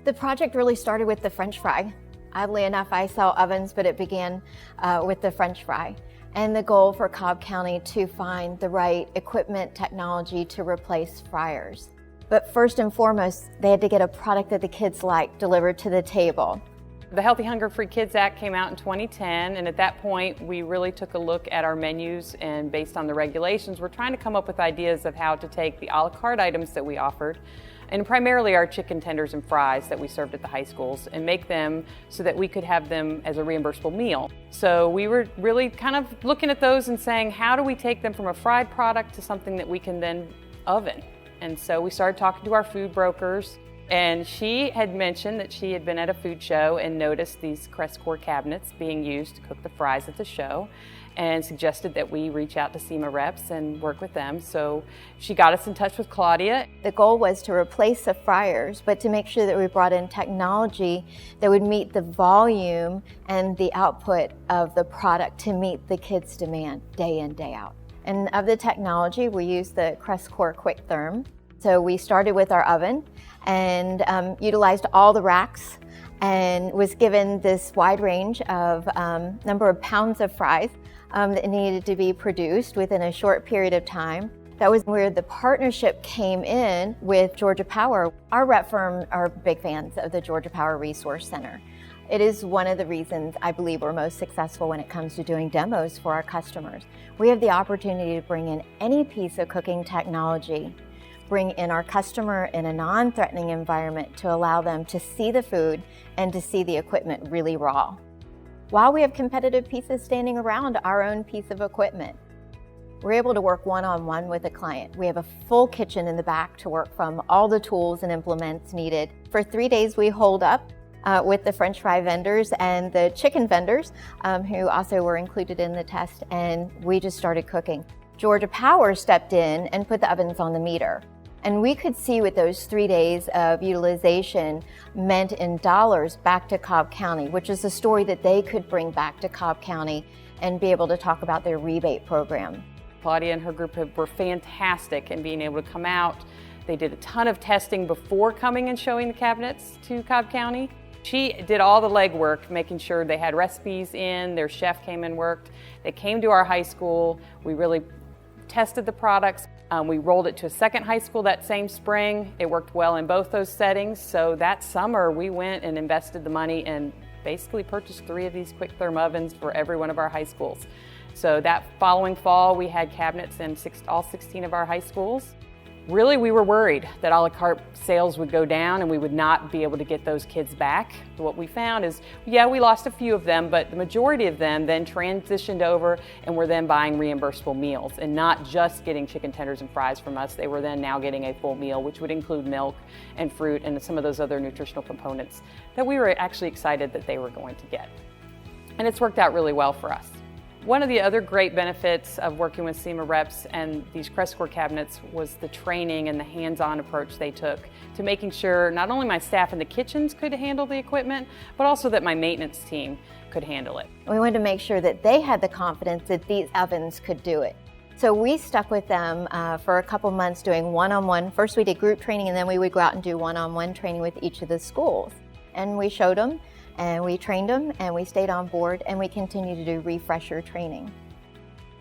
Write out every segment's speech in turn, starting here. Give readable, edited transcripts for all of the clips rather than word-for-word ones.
The project really started with the French fry. Oddly enough, I sell ovens, but it began with the French fry. And the goal for Cobb County to find the right equipment technology to replace fryers. But first and foremost, they had to get a product that the kids liked delivered to the table. The Healthy Hunger Free Kids Act came out in 2010, and at that point we really took a look at our menus, and based on the regulations we're trying to come up with ideas of how to take the a la carte items that we offered, and primarily our chicken tenders and fries that we served at the high schools, and make them so that we could have them as a reimbursable meal. So we were really kind of looking at those and saying, how do we take them from a fried product to something that we can then oven? And so we started talking to our food brokers, and she had mentioned that she had been at a food show and noticed these Cres cabinets being used to cook the fries at the show, and suggested that we reach out to SEMA reps and work with them. So she got us in touch with Claudia. The goal was to replace the fryers, but to make sure that we brought in technology that would meet the volume and the output of the product to meet the kids' demand day in, day out. And of the technology, we used the Cres QuikTherm. So we started with our oven and utilized all the racks and was given this wide range of number of pounds of fries that needed to be produced within a short period of time. That was where the partnership came in with Georgia Power. Our rep firm are big fans of the Georgia Power Resource Center. It is one of the reasons I believe we're most successful when it comes to doing demos for our customers. We have the opportunity to bring in any piece of cooking technology, bring in our customer in a non-threatening environment to allow them to see the food and to see the equipment really raw, while we have competitive pieces standing around our own piece of equipment. We're able to work one-on-one with a client. We have a full kitchen in the back to work from, all the tools and implements needed. For 3 days we holed up with the French fry vendors and the chicken vendors who also were included in the test, and we just started cooking. Georgia Power stepped in and put the ovens on the meter. And we could see what those 3 days of utilization meant in dollars back to Cobb County, which is a story that they could bring back to Cobb County and be able to talk about their rebate program. Claudia and her group were fantastic in being able to come out. They did a ton of testing before coming and showing the cabinets to Cobb County. She did all the legwork, making sure they had recipes in, their chef came and worked. They came to our high school. We really tested the products. We rolled it to a second high school that same spring. It worked well in both those settings. So that summer we went and invested the money and basically purchased 3 of these QuikTherm ovens for every one of our high schools. So that following fall we had cabinets in all 16 of our high schools. Really, we were worried that a la carte sales would go down and we would not be able to get those kids back. What we found is, yeah, we lost a few of them, but the majority of them then transitioned over and were then buying reimbursable meals and not just getting chicken tenders and fries from us. They were then now getting a full meal, which would include milk and fruit and some of those other nutritional components that we were actually excited that they were going to get. And it's worked out really well for us. One of the other great benefits of working with SEMA reps and these Cres cabinets was the training and the hands-on approach they took to making sure not only my staff in the kitchens could handle the equipment, but also that my maintenance team could handle it. We wanted to make sure that they had the confidence that these ovens could do it. So we stuck with them for a couple months doing one-on-one. First we did group training, and then we would go out and do one-on-one training with each of the schools. And we showed them, and we trained them, and we stayed on board, and we continue to do refresher training.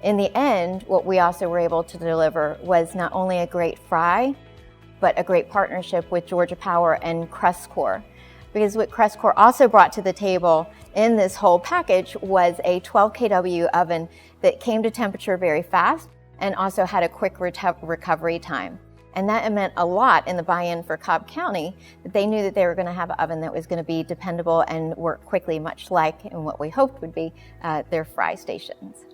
In the end, what we also were able to deliver was not only a great fry, but a great partnership with Georgia Power and Cres. Because what Cres also brought to the table in this whole package was a 12 kW oven that came to temperature very fast and also had a quick recovery time. And that meant a lot in the buy-in for Cobb County, that they knew that they were going to have an oven that was going to be dependable and work quickly, much like in what we hoped would be their fry stations.